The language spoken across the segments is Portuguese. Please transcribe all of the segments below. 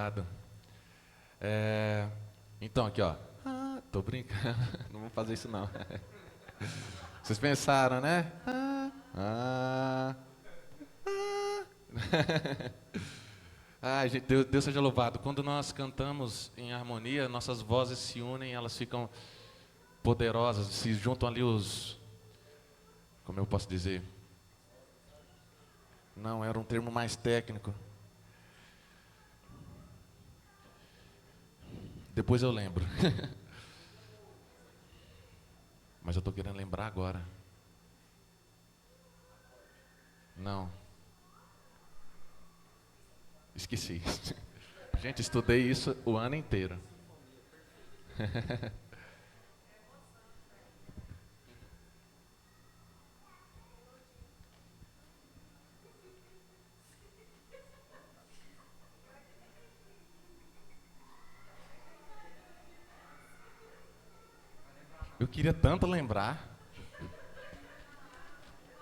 obrigado. Então, aqui, ó. Tô brincando. Não vou fazer isso, não. Vocês pensaram, né? Ah. Ai, gente, Deus seja louvado. Quando nós cantamos em harmonia, nossas vozes se unem, elas ficam poderosas, se juntam ali os... Como eu posso dizer? Não, era um termo mais técnico. Depois eu lembro. Mas eu estou querendo lembrar agora. Não. Esqueci. Gente, estudei isso o ano inteiro. Eu queria tanto lembrar.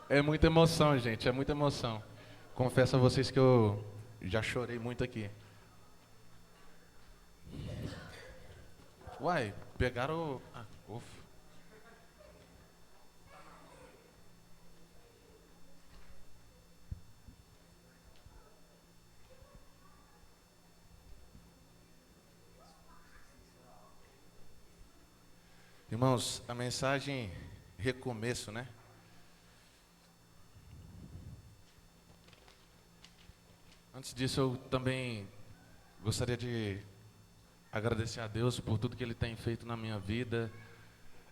É muita emoção, gente, é muita emoção. Confesso a vocês que eu já chorei muito aqui. Uai, pegaram o... ufa. Irmãos, a mensagem recomeço, né? Antes disso, eu também gostaria de agradecer a Deus por tudo que Ele tem feito na minha vida.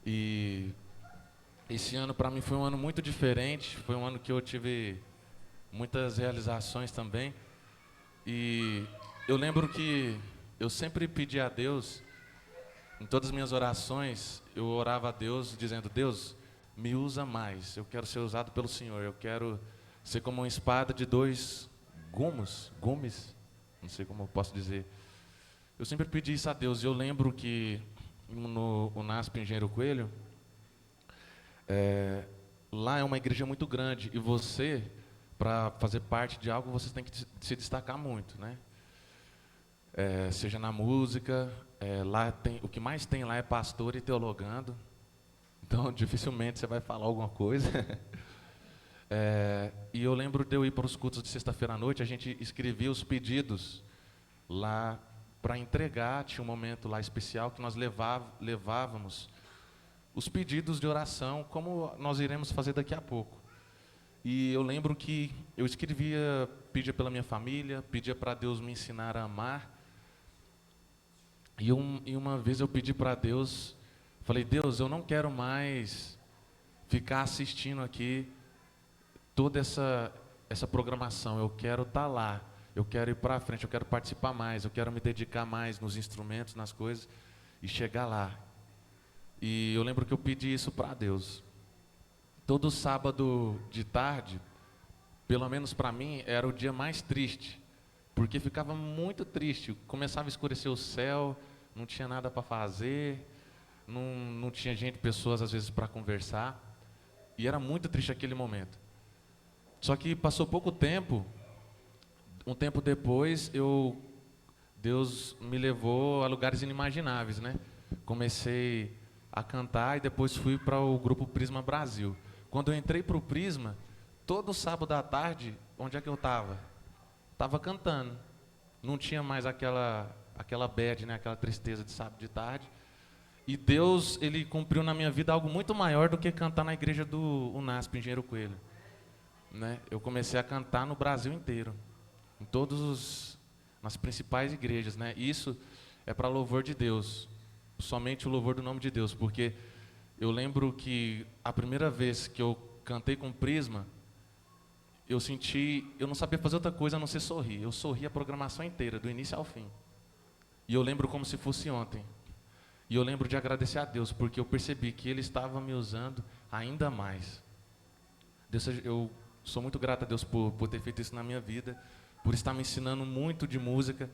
E esse ano para mim foi um ano muito diferente. Foi um ano que eu tive muitas realizações também. E eu lembro que eu sempre pedi a Deus, em todas as minhas orações, eu orava a Deus dizendo: Deus, me usa mais. Eu quero ser usado pelo Senhor. Eu quero ser como uma espada de dois gumes, não sei como eu posso dizer. Eu sempre pedi isso a Deus. E eu lembro que no UNASP Engenheiro Coelho, lá é uma igreja muito grande. E você, para fazer parte de algo, você tem que se destacar muito, né? Seja na música, lá tem, o que mais tem lá é pastor e teologando. Então, dificilmente você vai falar alguma coisa. E eu lembro de eu ir para os cultos de sexta-feira à noite, a gente escrevia os pedidos lá para entregar. Tinha um momento lá especial que nós levávamos os pedidos de oração, como nós iremos fazer daqui a pouco. E eu lembro que eu escrevia, pedia pela minha família, pedia para Deus me ensinar a amar. E uma vez eu pedi para Deus, falei: Deus, eu não quero mais ficar assistindo aqui toda essa programação. Eu quero estar lá, eu quero ir para frente, eu quero participar mais, eu quero me dedicar mais nos instrumentos, nas coisas, e chegar lá. E eu lembro que eu pedi isso para Deus. Todo sábado de tarde, pelo menos para mim, era o dia mais triste, porque ficava muito triste. Começava a escurecer o céu, não tinha nada para fazer, não tinha gente, pessoas às vezes para conversar, e era muito triste aquele momento. Só que passou pouco tempo, um tempo depois, Deus me levou a lugares inimagináveis, né? Comecei a cantar e depois fui para o grupo Prisma Brasil. Quando eu entrei para o Prisma, todo sábado à tarde, onde é que eu estava? Estava cantando. Não tinha mais aquela bad, né? Aquela tristeza de sábado de tarde. E Deus, Ele cumpriu na minha vida algo muito maior do que cantar na igreja do UNASP, Engenheiro Coelho. Né? Eu comecei a cantar no Brasil inteiro, nas principais igrejas, né? Isso é para louvor de Deus, somente o louvor do nome de Deus, porque eu lembro que a primeira vez que eu cantei com Prisma, eu não sabia fazer outra coisa a não ser sorrir. Eu sorri a programação inteira, do início ao fim. E eu lembro como se fosse ontem. E eu lembro de agradecer a Deus, porque eu percebi que Ele estava me usando ainda mais. Eu sou muito grato a Deus por ter feito isso na minha vida, por estar me ensinando muito de música.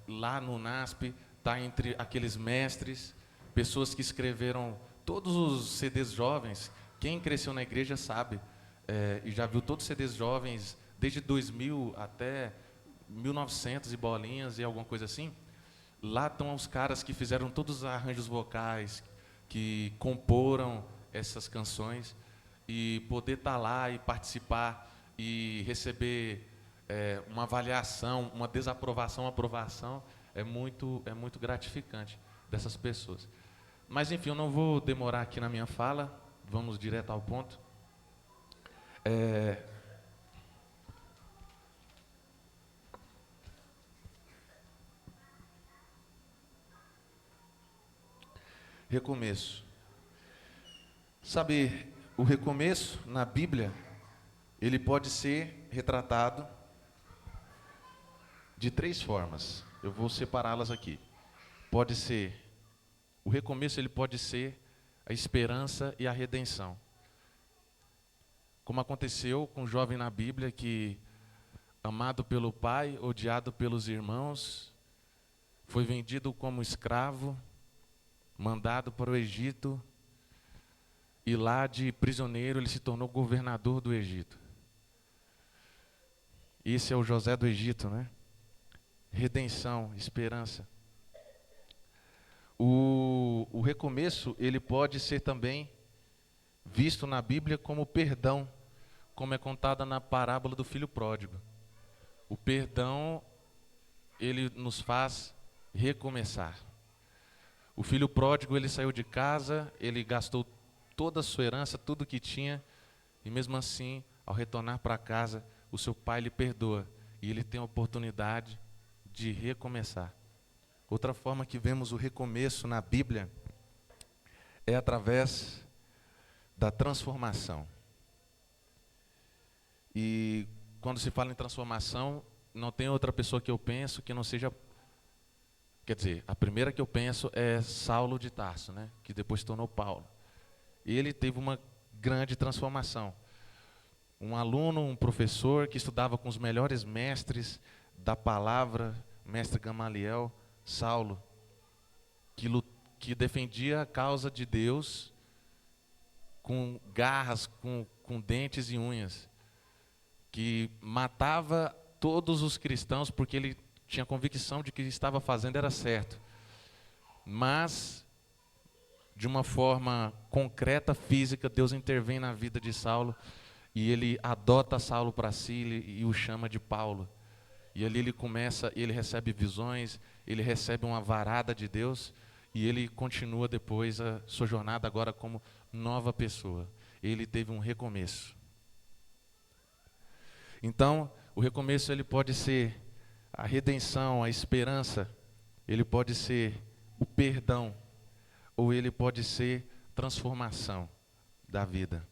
Lá no NASP, tá entre aqueles mestres, pessoas que escreveram todos os CDs jovens. Quem cresceu na igreja sabe, e já viu todos os CDs jovens, desde 2000 até 1900 e bolinhas e alguma coisa assim. Lá estão os caras que fizeram todos os arranjos vocais, que comporam essas canções, e poder estar lá e participar e receber uma avaliação, uma desaprovação, uma aprovação, é muito gratificante dessas pessoas. Mas enfim, eu não vou demorar aqui na minha fala, vamos direto ao ponto. Recomeço. Sabe, o recomeço na Bíblia, ele pode ser retratado de 3 formas. Eu vou separá-las aqui. O recomeço ele pode ser a esperança e a redenção. Como aconteceu com o jovem na Bíblia que, amado pelo pai, odiado pelos irmãos, foi vendido como escravo, mandado para o Egito, e lá de prisioneiro ele se tornou governador do Egito. Esse é o José do Egito, né? Redenção, esperança. O recomeço, ele pode ser também visto na Bíblia como perdão, como é contada na parábola do filho pródigo. O perdão, ele nos faz recomeçar. O filho pródigo, ele saiu de casa, ele gastou toda a sua herança, tudo que tinha, e mesmo assim, ao retornar para casa, o seu pai lhe perdoa, e ele tem a oportunidade de recomeçar. Outra forma que vemos o recomeço na Bíblia é através da transformação. E quando se fala em transformação, não tem outra pessoa que eu penso que não seja... Quer dizer, a primeira que eu penso é Saulo de Tarso, né? Que depois se tornou Paulo. Ele teve uma grande transformação. Um aluno, um professor que estudava com os melhores mestres da palavra, mestre Gamaliel, Saulo, que defendia a causa de Deus com garras, com dentes e unhas, que matava todos os cristãos porque ele tinha convicção de que o que estava fazendo era certo. Mas, de uma forma concreta, física, Deus intervém na vida de Saulo e ele adota Saulo para si e o chama de Paulo. E ali ele recebe visões, ele recebe uma varada de Deus e ele continua depois a sua jornada agora como nova pessoa. Ele teve um recomeço. Então, o recomeço ele pode ser a redenção, a esperança, ele pode ser o perdão, ou ele pode ser transformação da vida.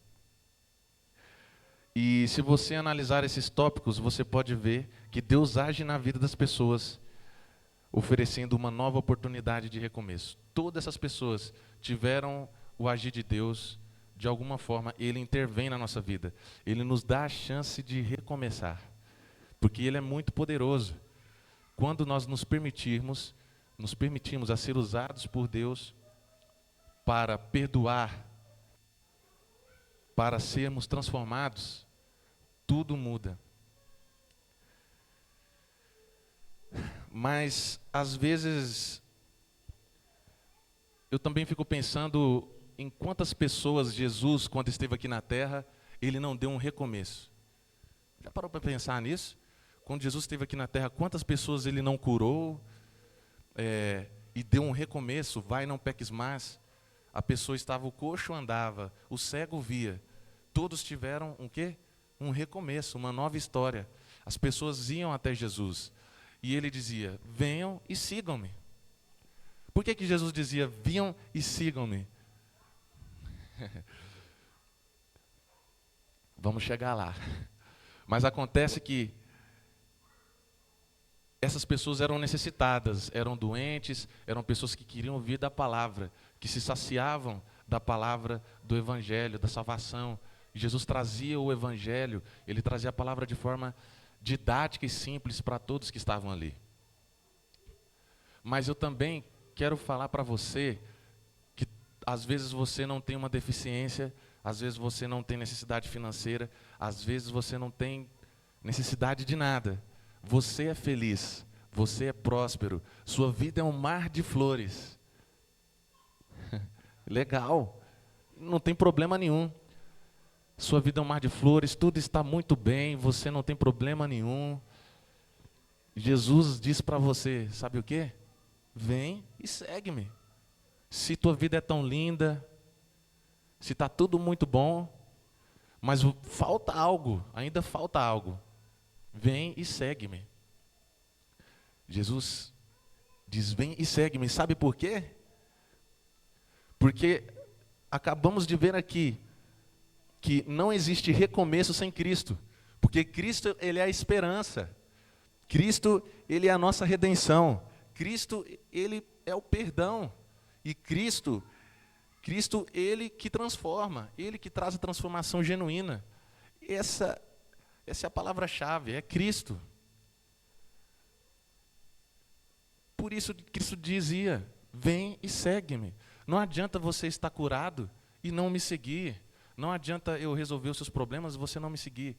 E se você analisar esses tópicos, você pode ver que Deus age na vida das pessoas, oferecendo uma nova oportunidade de recomeço. Todas essas pessoas tiveram o agir de Deus, de alguma forma, Ele intervém na nossa vida. Ele nos dá a chance de recomeçar, porque Ele é muito poderoso. Quando nós nos permitimos a ser usados por Deus para perdoar, para sermos transformados, tudo muda. Mas, às vezes, eu também fico pensando em quantas pessoas Jesus, quando esteve aqui na terra, Ele não deu um recomeço. Já parou para pensar nisso? Quando Jesus esteve aqui na terra, quantas pessoas Ele não curou e deu um recomeço, vai, não peques mais. A pessoa estava, o coxo andava, o cego via. Todos tiveram um quê? Um recomeço, uma nova história. As pessoas iam até Jesus e Ele dizia, venham e sigam-me. Por que Jesus dizia, venham e sigam-me? Vamos chegar lá. Mas acontece que essas pessoas eram necessitadas, eram doentes, eram pessoas que queriam ouvir da palavra, que se saciavam da palavra do Evangelho, da salvação. E Jesus trazia o Evangelho, Ele trazia a palavra de forma didática e simples para todos que estavam ali. Mas eu também quero falar para você que às vezes você não tem uma deficiência, às vezes você não tem necessidade financeira, às vezes você não tem necessidade de nada. Você é feliz, você é próspero, sua vida é um mar de flores. Legal, não tem problema nenhum. Sua vida é um mar de flores, tudo está muito bem, você não tem problema nenhum. Jesus diz para você, sabe o quê? Vem e segue-me. Se tua vida é tão linda, se está tudo muito bom, mas falta algo, ainda falta algo. Vem e segue-me. Jesus diz, vem e segue-me. Sabe por quê? Porque acabamos de ver aqui que não existe recomeço sem Cristo. Porque Cristo, ele é a esperança. Cristo, ele é a nossa redenção. Cristo, ele é o perdão. E Cristo, ele que transforma, ele que traz a transformação genuína. Essa é a palavra-chave, é Cristo. Por isso Cristo dizia, vem e segue-me. Não adianta você estar curado e não me seguir. Não adianta eu resolver os seus problemas e você não me seguir.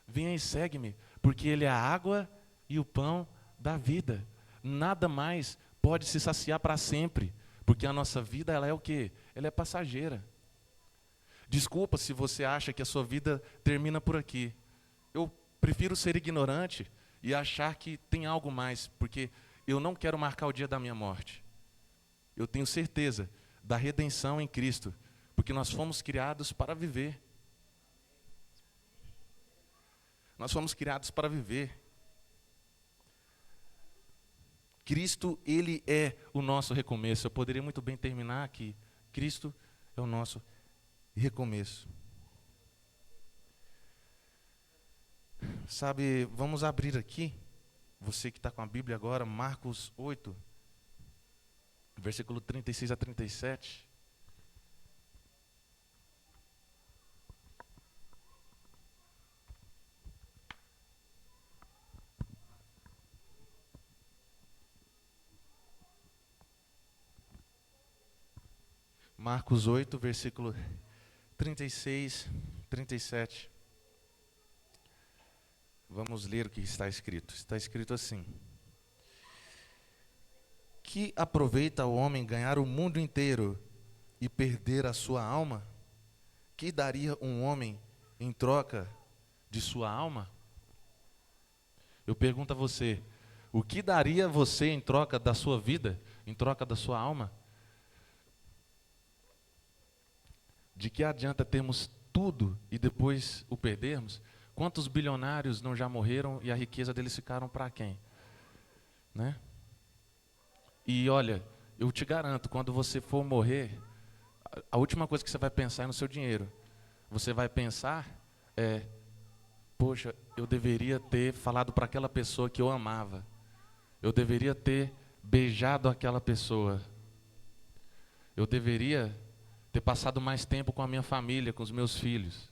Venha e segue-me, porque Ele é a água e o pão da vida. Nada mais pode se saciar para sempre, porque a nossa vida, ela é o quê? Ela é passageira. Desculpa se você acha que a sua vida termina por aqui. Eu prefiro ser ignorante e achar que tem algo mais, porque eu não quero marcar o dia da minha morte. Eu tenho certeza da redenção em Cristo, porque nós fomos criados para viver. Nós fomos criados para viver. Cristo, Ele é o nosso recomeço. Eu poderia muito bem terminar aqui. Cristo é o nosso recomeço. Sabe, vamos abrir aqui, você que está com a Bíblia agora, Marcos 8, versículo 36 a 37. Marcos 8, versículo 36, 37. Vamos ler o que está escrito. Está escrito assim: que aproveita o homem ganhar o mundo inteiro e perder a sua alma? Que daria um homem em troca de sua alma? Eu pergunto a você, o que daria você em troca da sua vida, em troca da sua alma? De que adianta termos tudo e depois o perdermos? Quantos bilionários não já morreram e a riqueza deles ficaram para quem? Né? E olha, eu te garanto, quando você for morrer, a última coisa que você vai pensar é no seu dinheiro. Você vai pensar, poxa, eu deveria ter falado para aquela pessoa que eu amava. Eu deveria ter beijado aquela pessoa. Eu deveria ter passado mais tempo com a minha família, com os meus filhos.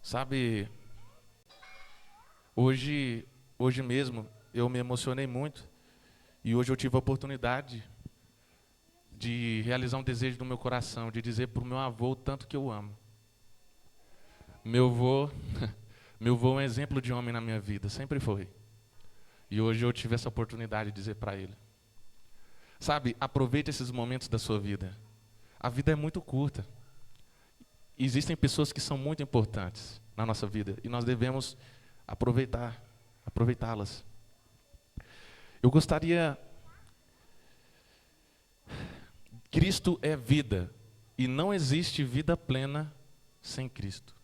Sabe, hoje mesmo eu me emocionei muito e hoje eu tive a oportunidade de realizar um desejo do meu coração, de dizer para o meu avô o tanto que eu amo. Meu avô é um exemplo de homem na minha vida, sempre foi. E hoje eu tive essa oportunidade de dizer para ele. Sabe, aproveite esses momentos da sua vida. A vida é muito curta. Existem pessoas que são muito importantes na nossa vida e nós devemos aproveitá-las. Eu gostaria... Cristo é vida e não existe vida plena sem Cristo.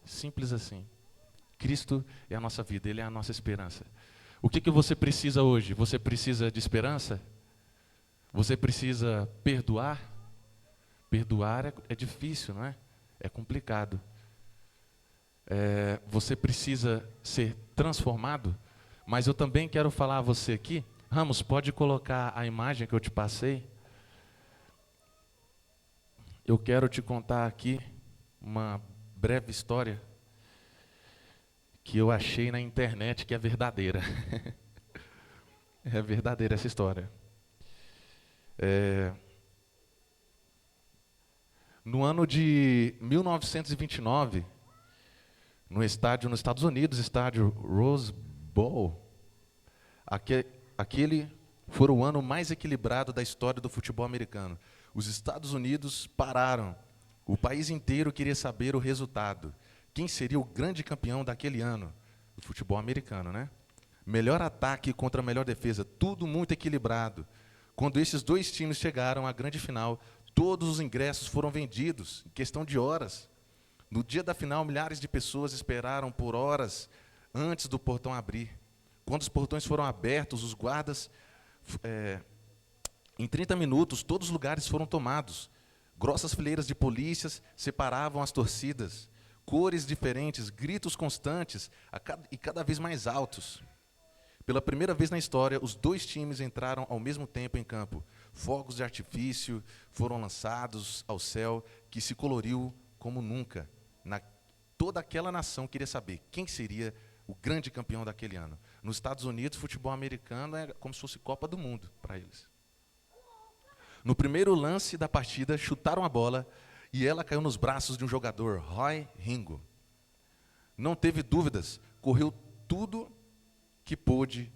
Simples assim. Cristo é a nossa vida, Ele é a nossa esperança. O que você precisa hoje? Você precisa de esperança? Você precisa perdoar? Perdoar é difícil, não é? É complicado. Você precisa ser transformado? Mas eu também quero falar a você aqui. Ramos, pode colocar a imagem que eu te passei? Eu quero te contar aqui uma breve história que eu achei na internet que é verdadeira. É verdadeira essa história. No ano de 1929, no estádio nos Estados Unidos, estádio Rose Bowl. Aquele foi o ano mais equilibrado da história do futebol americano. Os Estados Unidos pararam. O país inteiro queria saber o resultado. Quem seria o grande campeão daquele ano? O futebol americano, né? Melhor ataque contra melhor defesa, tudo muito equilibrado. Quando esses dois times chegaram à grande final, todos os ingressos foram vendidos, em questão de horas. No dia da final, milhares de pessoas esperaram por horas antes do portão abrir. Quando os portões foram abertos, os guardas, em 30 minutos, todos os lugares foram tomados. Grossas fileiras de polícias separavam as torcidas. Cores diferentes, gritos constantes e cada vez mais altos. Pela primeira vez na história, os dois times entraram ao mesmo tempo em campo. Fogos de artifício foram lançados ao céu, que se coloriu como nunca. Toda aquela nação queria saber quem seria o grande campeão daquele ano. Nos Estados Unidos, o futebol americano é como se fosse Copa do Mundo para eles. No primeiro lance da partida, chutaram a bola e ela caiu nos braços de um jogador, Roy Ringo. Não teve dúvidas, correu tudo que pôde.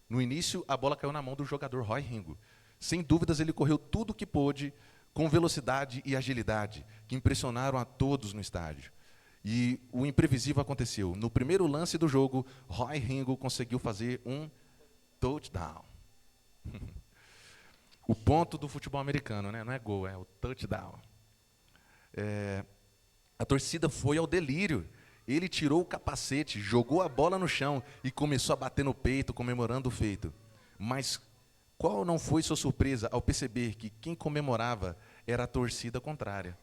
No início, a bola caiu na mão do jogador Roy Ringo. Sem dúvidas, ele correu tudo o que pôde, com velocidade e agilidade, que impressionaram a todos no estádio. E o imprevisível aconteceu. No primeiro lance do jogo, Roy Ringo conseguiu fazer um touchdown. O ponto do futebol americano, né? Não é gol, é o touchdown. A torcida foi ao delírio. Ele tirou o capacete, jogou a bola no chão e começou a bater no peito, comemorando o feito. Mas qual não foi sua surpresa ao perceber que quem comemorava era a torcida contrária?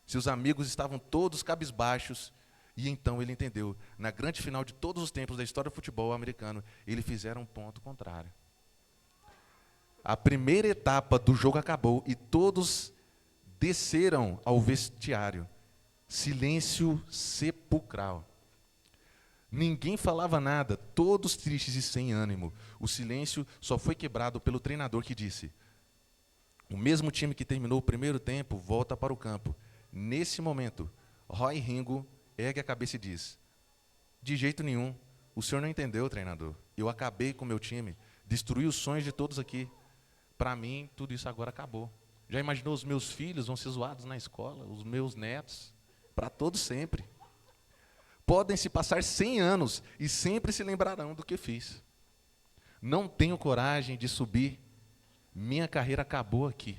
Seus amigos estavam todos cabisbaixos, e então ele entendeu. Na grande final de todos os tempos da história do futebol americano, eles fizeram um ponto contrário. A primeira etapa do jogo acabou e todos desceram ao vestiário. Silêncio sepulcral. Ninguém falava nada, todos tristes e sem ânimo. O silêncio só foi quebrado pelo treinador que disse: o mesmo time que terminou o primeiro tempo volta para o campo. Nesse momento, Roy Ringo ergue a cabeça e diz: de jeito nenhum, o senhor não entendeu, treinador. Eu acabei com o meu time, destruí os sonhos de todos aqui. Para mim, tudo isso agora acabou. Já imaginou os meus filhos vão ser zoados na escola, os meus netos, para todos sempre. Podem se passar 100 anos e sempre se lembrarão do que fiz. Não tenho coragem de subir. Minha carreira acabou aqui.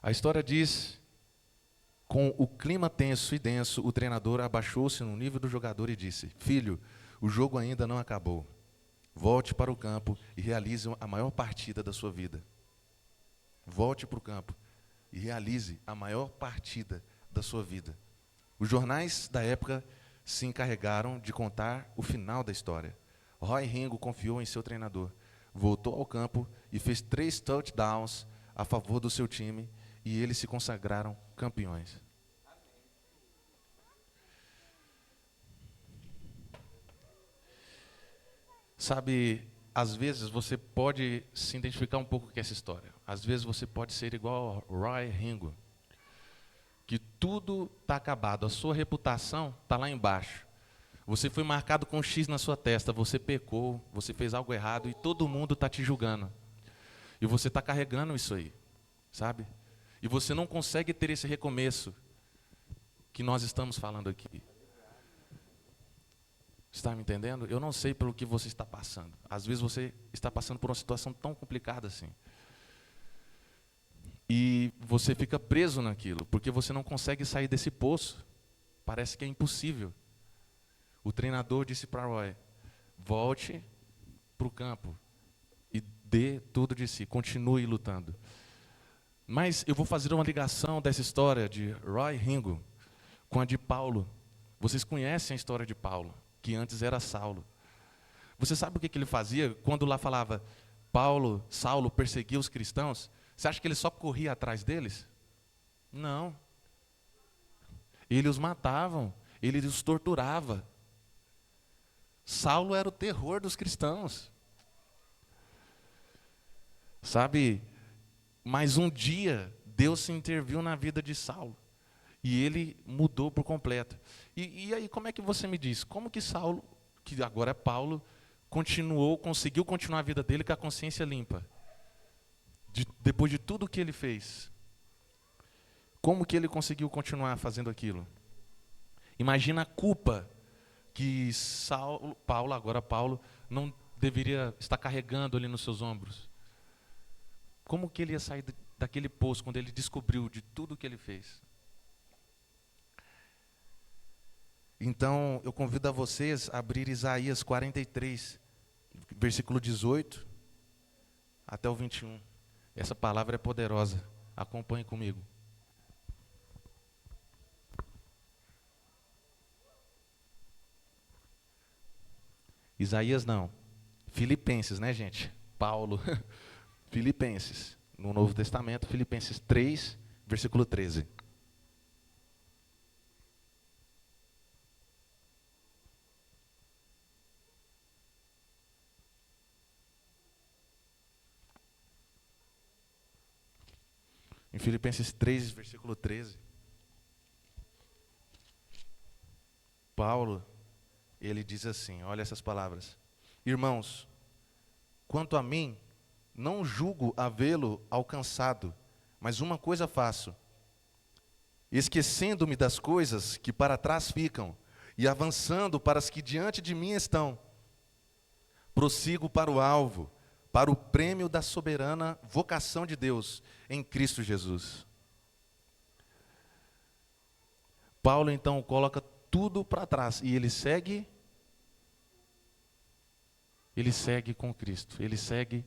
A história diz, com o clima tenso e denso, o treinador abaixou-se no nível do jogador e disse: filho, o jogo ainda não acabou. Volte para o campo e realize a maior partida da sua vida. Volte para o campo e realize a maior partida da sua vida. Os jornais da época se encarregaram de contar o final da história. Roy Ringo confiou em seu treinador, voltou ao campo e fez 3 touchdowns a favor do seu time, e eles se consagraram campeões. Sabe, às vezes você pode se identificar um pouco com essa história. Às vezes você pode ser igual a Roy Ringo, que tudo está acabado, a sua reputação está lá embaixo. Você foi marcado com um X na sua testa, você pecou, você fez algo errado e todo mundo está te julgando. E você está carregando isso aí, sabe? E você não consegue ter esse recomeço que nós estamos falando aqui. Está me entendendo? Eu não sei pelo que você está passando. Às vezes você está passando por uma situação tão complicada assim. E você fica preso naquilo, porque você não consegue sair desse poço. Parece que é impossível. O treinador disse para Roy: volte para o campo e dê tudo de si, continue lutando. Mas eu vou fazer uma ligação dessa história de Roy Ringo com a de Paulo. Vocês conhecem a história de Paulo, que antes era Saulo. Você sabe o que ele fazia quando lá falava Saulo perseguia os cristãos? Você acha que ele só corria atrás deles? Não. Ele os matava, ele os torturava. Saulo era o terror dos cristãos. Sabe, mas um dia Deus se interviu na vida de Saulo. E ele mudou por completo. E aí, como é que você me diz? Como que Saulo, que agora é Paulo, conseguiu continuar a vida dele com a consciência limpa? Depois de tudo que ele fez. Como que ele conseguiu continuar fazendo aquilo? Imagina a culpa que Paulo, não deveria estar carregando ali nos seus ombros. Como que ele ia sair daquele poço quando ele descobriu de tudo que ele fez? Então, eu convido a vocês a abrir Isaías 43, versículo 18 até o 21. Essa palavra é poderosa. Acompanhe comigo. Isaías não. Filipenses, né, gente? Paulo. Filipenses. No Novo Testamento, Filipenses 3, versículo 13. Em Filipenses 3, versículo 13, Paulo, ele diz assim, olha essas palavras: Irmãos, quanto a mim, não julgo havê-lo alcançado, mas uma coisa faço, esquecendo-me das coisas que para trás ficam, e avançando para as que diante de mim estão, prossigo para o alvo, para o prêmio da soberana vocação de Deus em Cristo Jesus. Paulo então coloca tudo para trás e ele segue com Cristo, ele segue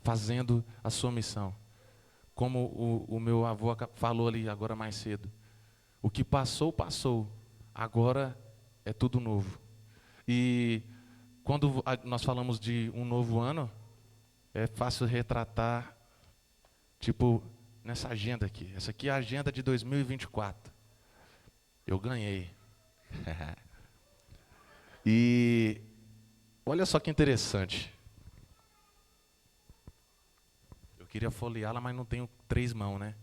fazendo a sua missão. Como o meu avô falou ali agora mais cedo, o que passou, passou, agora é tudo novo. E quando nós falamos de um novo ano, é fácil retratar, tipo, nessa agenda aqui. Essa aqui é a agenda de 2024. Eu ganhei. E olha só que interessante. Eu queria folheá-la, mas não tenho 3 mãos, né?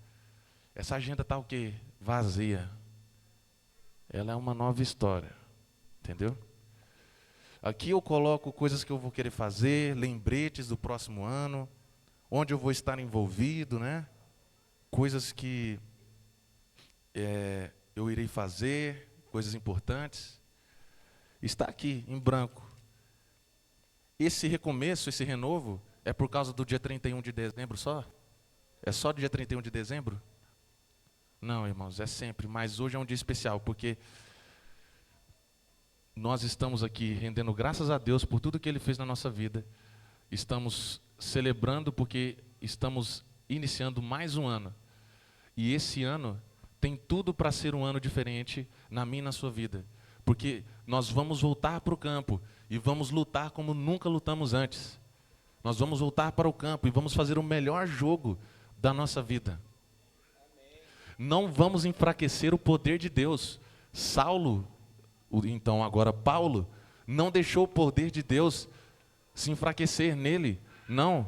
Essa agenda está o quê? Vazia. Ela é uma nova história. Entendeu? Aqui eu coloco coisas que eu vou querer fazer, lembretes do próximo ano, onde eu vou estar envolvido, né? Coisas que eu irei fazer, coisas importantes. Está aqui, em branco. Esse recomeço, esse renovo, é por causa do dia 31 de dezembro só? É só do dia 31 de dezembro? Não, irmãos, é sempre. Mas hoje é um dia especial, porque nós estamos aqui rendendo graças a Deus por tudo que Ele fez na nossa vida. Estamos celebrando porque estamos iniciando mais um ano. E esse ano tem tudo para ser um ano diferente na minha e na sua vida. Porque nós vamos voltar para o campo e vamos lutar como nunca lutamos antes. Nós vamos voltar para o campo e vamos fazer o melhor jogo da nossa vida. Não vamos enfraquecer o poder de Deus. Saulo, então agora Paulo, não deixou o poder de Deus se enfraquecer nele. Não.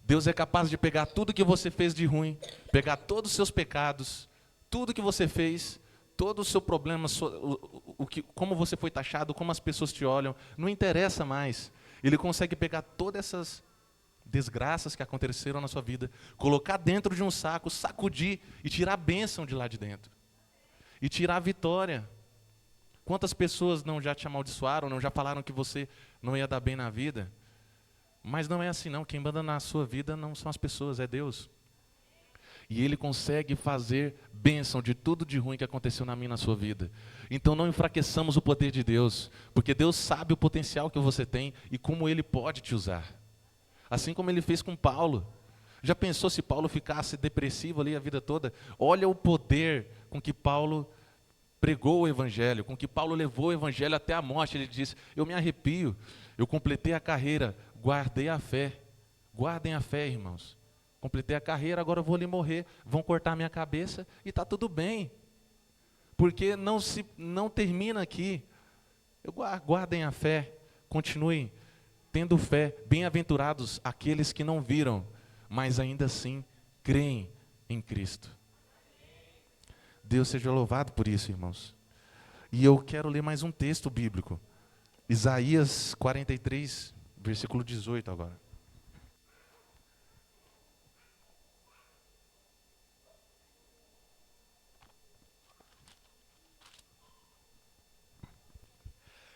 Deus é capaz de pegar tudo que você fez de ruim, pegar todos os seus pecados, tudo que você fez, todo o seu problema, como você foi taxado, como as pessoas te olham, não interessa mais. Ele consegue pegar todas essas desgraças que aconteceram na sua vida, colocar dentro de um saco, sacudir e tirar a bênção de lá de dentro. E tirar a vitória. Quantas pessoas não já te amaldiçoaram, não já falaram que você não ia dar bem na vida? Mas não é assim não, quem manda na sua vida não são as pessoas, é Deus. E Ele consegue fazer bênção de tudo de ruim que aconteceu na minha e na sua vida. Então não enfraqueçamos o poder de Deus, porque Deus sabe o potencial que você tem e como Ele pode te usar. Assim como Ele fez com Paulo. Já pensou se Paulo ficasse depressivo ali a vida toda? Olha o poder com que Paulo pregou o Evangelho, com que Paulo levou o Evangelho até a morte. Ele disse, eu me arrepio, eu completei a carreira, guardei a fé. Guardem a fé, irmãos. Completei a carreira, agora eu vou ali morrer, vão cortar a minha cabeça e está tudo bem. Porque não termina aqui. Guardem a fé, continuem tendo fé. Bem-aventurados aqueles que não viram, mas ainda assim creem em Cristo. Deus seja louvado por isso, irmãos. E eu quero ler mais um texto bíblico. Isaías 43, versículo 18 agora.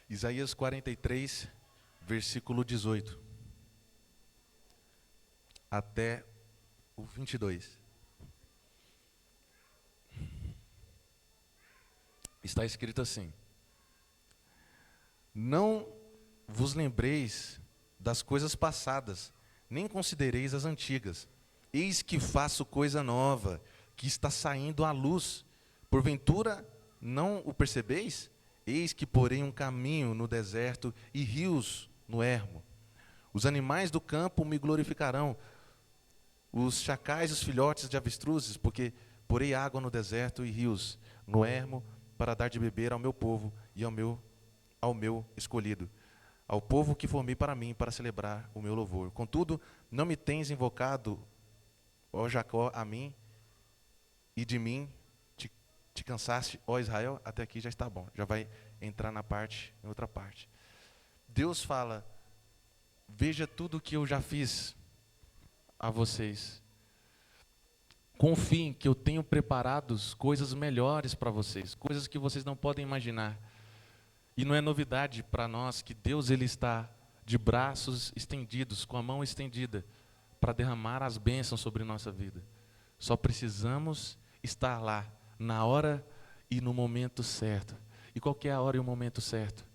Isaías 43, versículo 18. Até o 22. Está escrito assim: não vos lembreis das coisas passadas, nem considereis as antigas. Eis que faço coisa nova, que está saindo à luz. Porventura não o percebeis? Eis que porei um caminho no deserto e rios no ermo. Os animais do campo me glorificarão, os chacais e os filhotes de avestruzes, porque porei água no deserto e rios no ermo, para dar de beber ao meu povo e ao meu escolhido, ao povo que formei para mim, para celebrar o meu louvor. Contudo, não me tens invocado, ó Jacó, a mim, e de mim te cansaste, ó Israel. Até aqui já está bom, já vai entrar em outra parte. Deus fala: veja tudo o que eu já fiz a vocês. Confiem que eu tenho preparado coisas melhores para vocês, coisas que vocês não podem imaginar. E não é novidade para nós que Deus ele está de braços estendidos, com a mão estendida, para derramar as bênçãos sobre nossa vida. Só precisamos estar lá, na hora e no momento certo. E qual que é a hora e o momento certo?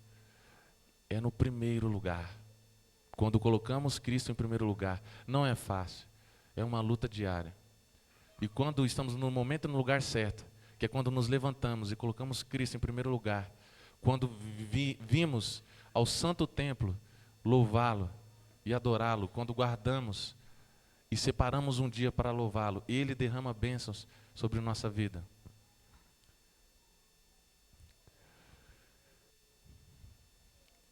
É no primeiro lugar. Quando colocamos Cristo em primeiro lugar. Não é fácil, é uma luta diária. E quando estamos no momento e no lugar certo, que é quando nos levantamos e colocamos Cristo em primeiro lugar, quando vimos ao santo templo louvá-lo e adorá-lo, quando guardamos e separamos um dia para louvá-lo, Ele derrama bênçãos sobre nossa vida.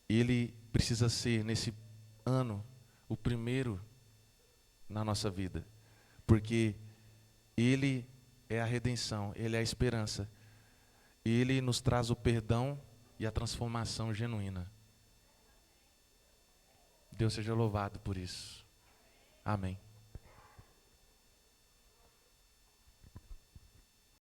Ele precisa ser, nesse ano, o primeiro na nossa vida, porque Ele é a redenção, Ele é a esperança. Ele nos traz o perdão e a transformação genuína. Deus seja louvado por isso. Amém.